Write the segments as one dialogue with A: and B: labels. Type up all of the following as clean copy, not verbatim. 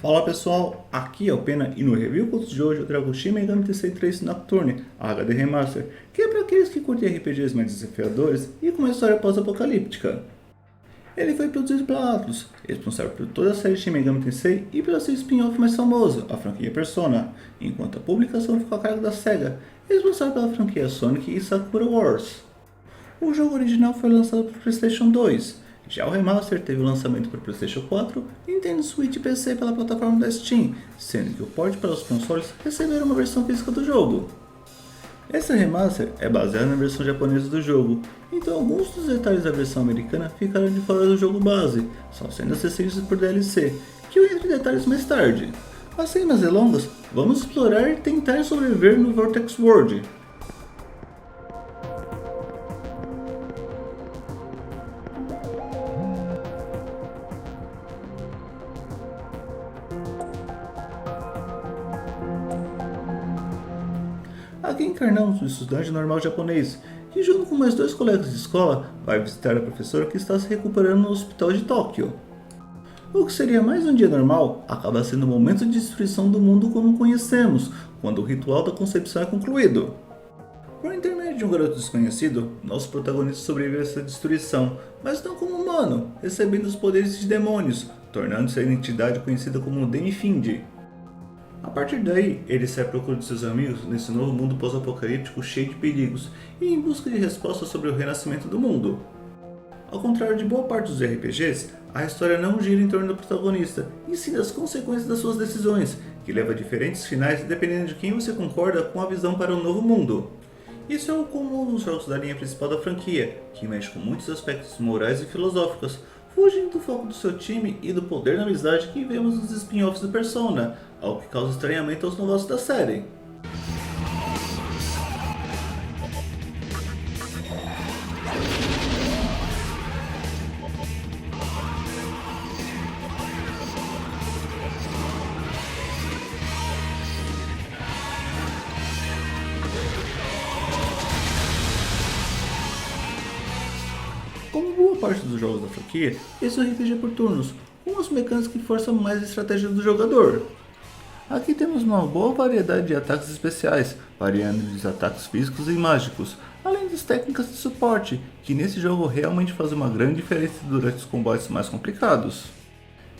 A: Fala pessoal, aqui é o Pena e no review Contos de hoje eu trago Shin Megami Tensei 3 Nocturne, HD Remaster, que é para aqueles que curtem RPGs mais desafiadores e com uma história pós-apocalíptica. Ele foi produzido pela Atlus, responsável por toda a série Shin Megami Tensei e pelo seu spin-off mais famoso, a franquia Persona, enquanto a publicação ficou a cargo da SEGA, responsável pela franquia Sonic e Sakura Wars. O jogo original foi lançado para PlayStation 2, já o remaster teve o lançamento para PlayStation 4, Nintendo Switch e PC pela plataforma da Steam, sendo que o port para os consoles receberam uma versão física do jogo. Esse remaster é baseado na versão japonesa do jogo, então alguns dos detalhes da versão americana ficaram de fora do jogo base, só sendo acessíveis por DLC, que eu entro em detalhes mais tarde. Mas sem mais delongas, vamos explorar e tentar sobreviver no Vortex World. Aqui encarnamos um estudante normal japonês, que junto com mais dois colegas de escola, vai visitar a professora que está se recuperando no hospital de Tóquio. O que seria mais um dia normal, acaba sendo o momento de destruição do mundo como o conhecemos, quando o ritual da concepção é concluído. Por intermédio de um garoto desconhecido, nosso protagonista sobrevive a essa destruição, mas não como humano, recebendo os poderes de demônios, tornando-se a identidade conhecida como Demifind. A partir daí, ele sai à procura de seus amigos nesse novo mundo pós-apocalíptico cheio de perigos e em busca de respostas sobre o renascimento do mundo. Ao contrário de boa parte dos RPGs, a história não gira em torno do protagonista, e sim das consequências das suas decisões, que leva a diferentes finais dependendo de quem você concorda com a visão para o novo mundo. Isso é o comum nos jogos da linha principal da franquia, que mexe com muitos aspectos morais e filosóficos, fugindo do foco do seu time e do poder da amizade que vemos nos spin-offs do Persona, algo que causa estranhamento aos novatos da série. Como boa parte dos jogos da franquia, esse é um RPG por turnos, com as mecânicas que forçam mais a estratégia do jogador. Aqui temos uma boa variedade de ataques especiais, variando de ataques físicos e mágicos, além das técnicas de suporte, que nesse jogo realmente fazem uma grande diferença durante os combates mais complicados.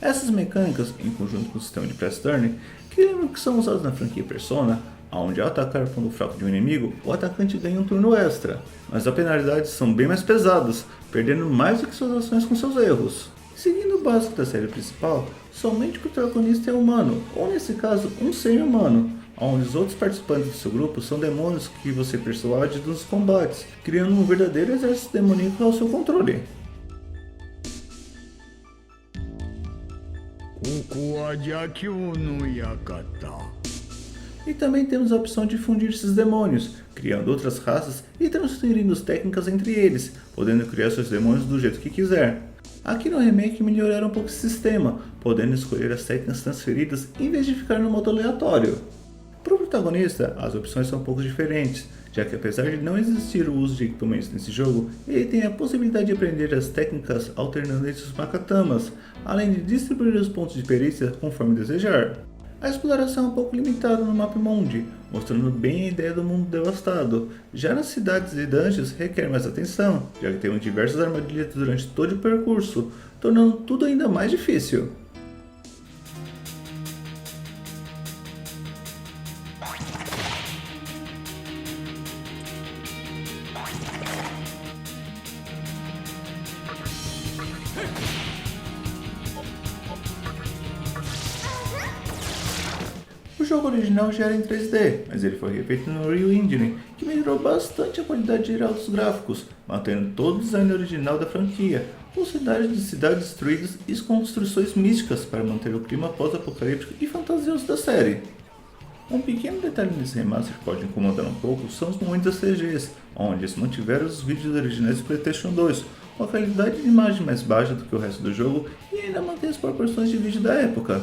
A: Essas mecânicas, em conjunto com o sistema de press turn, que lembram que são usados na franquia Persona, onde ao atacar o ponto fraco de um inimigo, o atacante ganha um turno extra, mas as penalidades são bem mais pesadas, perdendo mais do que suas ações com seus erros. Seguindo o básico da série principal, somente o protagonista é humano, ou nesse caso, um semi-humano, onde os outros participantes do seu grupo são demônios que você persuade nos combates, criando um verdadeiro exército demoníaco ao seu controle. E também temos a opção de fundir esses demônios, criando outras raças e transferindo as técnicas entre eles, podendo criar seus demônios do jeito que quiser. Aqui no remake melhoraram um pouco esse sistema, podendo escolher as técnicas transferidas em vez de ficar no modo aleatório. Para o protagonista, as opções são um pouco diferentes, já que apesar de não existir o uso de equipamentos nesse jogo, ele tem a possibilidade de aprender as técnicas alternando entre os Makatamas, além de distribuir os pontos de perícia conforme desejar. A exploração é um pouco limitada no mapa mundi, mostrando bem a ideia do mundo devastado. Já nas cidades e dungeons requer mais atenção, já que temos diversas armadilhas durante todo o percurso, tornando tudo ainda mais difícil. O jogo original já era em 3D, mas ele foi refeito no Unreal Engine, que melhorou bastante a qualidade geral dos gráficos, mantendo todo o design original da franquia, com cenários de cidades destruídas e construções místicas para manter o clima pós-apocalíptico e fantasioso da série. Um pequeno detalhe nesse remaster que pode incomodar um pouco são os momentos das CGs, onde eles mantiveram os vídeos originais do PlayStation 2, com a qualidade de imagem mais baixa do que o resto do jogo e ainda mantém as proporções de vídeo da época.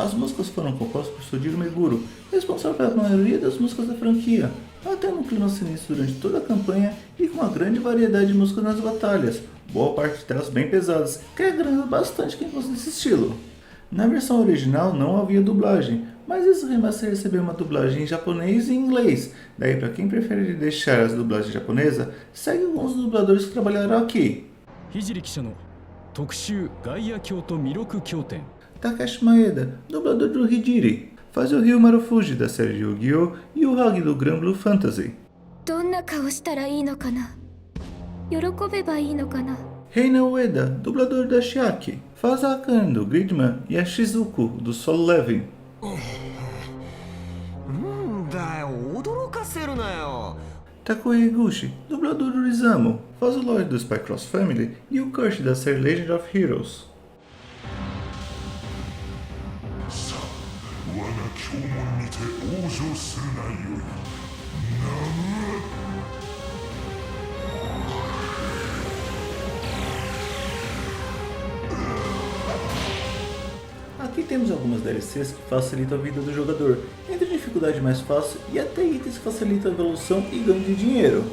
A: As músicas foram compostas por Sojiro Meguro, responsável pela maioria das músicas da franquia, mantendo um clima sinistro durante toda a campanha e com uma grande variedade de músicas nas batalhas, boa parte delas bem pesadas, que agradam bastante quem gosta desse estilo. Na versão original não havia dublagem, mas esse remaster recebeu uma dublagem em japonês e em inglês, daí para quem prefere deixar as dublagens japonesas, segue alguns dubladores que trabalharam aqui. Takashi Maeda, dublador do Hijiri, faz o Ryu Marufuji da série de Yu-Gi-Oh! E o Hagi do Grand Blue Fantasy. Reina Ueda, dublador da Chiaki, faz a Akane do Gridman e a Shizuku do Solo Leveling. Takuya Higuchi, dublador do Rizamo, faz o Lord do Spy Cross Family e o Kirsch da série Legend of Heroes. Aqui temos algumas DLCs que facilitam a vida do jogador, entre dificuldade mais fácil e até itens que facilitam a evolução e ganho de dinheiro.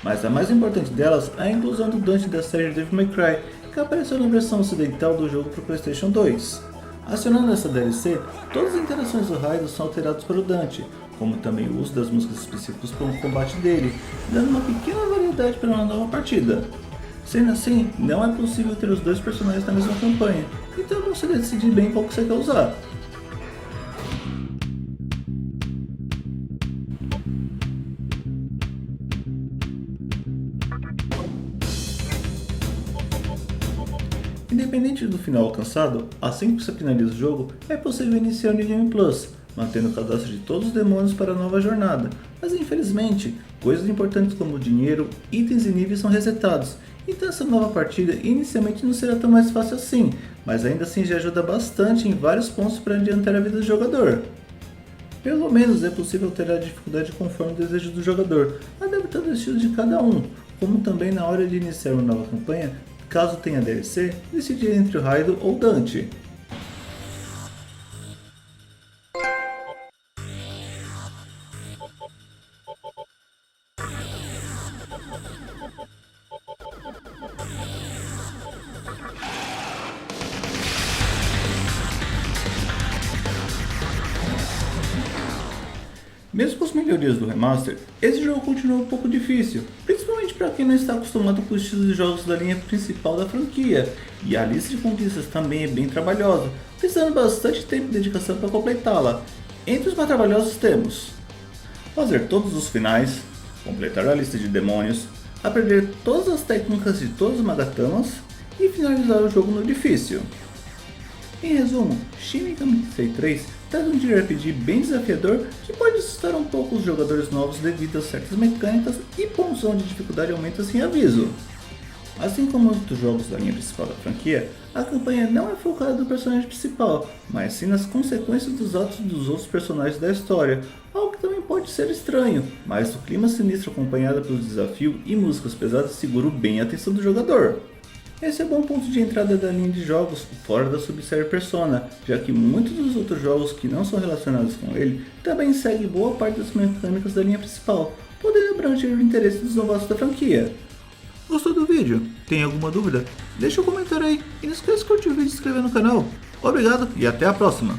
A: Mas a mais importante delas é a inclusão do Dante da série Devil May Cry, que apareceu na versão ocidental do jogo para o PlayStation 2. Acionando essa DLC, todas as interações do Raiden são alteradas para o Dante, como também o uso das músicas específicas para o combate dele, dando uma pequena variedade para uma nova partida. Sendo assim, não é possível ter os dois personagens na mesma campanha, então você decide bem qual que você quer usar. Independente do final alcançado, assim que você finaliza o jogo, é possível iniciar o New Game Plus, mantendo o cadastro de todos os demônios para a nova jornada, mas infelizmente, coisas importantes como dinheiro, itens e níveis são resetados, então essa nova partida inicialmente não será tão mais fácil assim, mas ainda assim já ajuda bastante em vários pontos para adiantar a vida do jogador. Pelo menos é possível alterar a dificuldade conforme o desejo do jogador, adaptando o estilo de cada um, como também na hora de iniciar uma nova campanha, caso tenha DLC, decidir entre o Raiden ou Dante. Mesmo com as melhorias do remaster, esse jogo continua um pouco difícil, principalmente para quem não está acostumado com o estilo de jogos da linha principal da franquia, e a lista de conquistas também é bem trabalhosa, precisando bastante tempo e dedicação para completá-la. Entre os mais trabalhosos temos fazer todos os finais, completar a lista de demônios, aprender todas as técnicas de todos os Magatamas e finalizar o jogo no difícil. Em resumo, Shin Megami Tensei 3 traz um JRPG bem desafiador que pode assustar um pouco os jogadores novos devido a certas mecânicas e pontos onde a dificuldade aumenta sem aviso. Assim como outros jogos da linha principal da franquia, a campanha não é focada no personagem principal, mas sim nas consequências dos atos dos outros personagens da história, algo que também pode ser estranho, mas o clima sinistro acompanhado pelo desafio e músicas pesadas segura bem a atenção do jogador. Esse é um bom ponto de entrada da linha de jogos fora da subsérie Persona, já que muitos dos outros jogos que não são relacionados com ele também seguem boa parte das mecânicas da linha principal, podendo abranger o interesse dos novatos da franquia. Gostou do vídeo? Tem alguma dúvida? Deixa um comentário aí e não esqueça de curtir o vídeo e se inscrever no canal. Obrigado e até a próxima!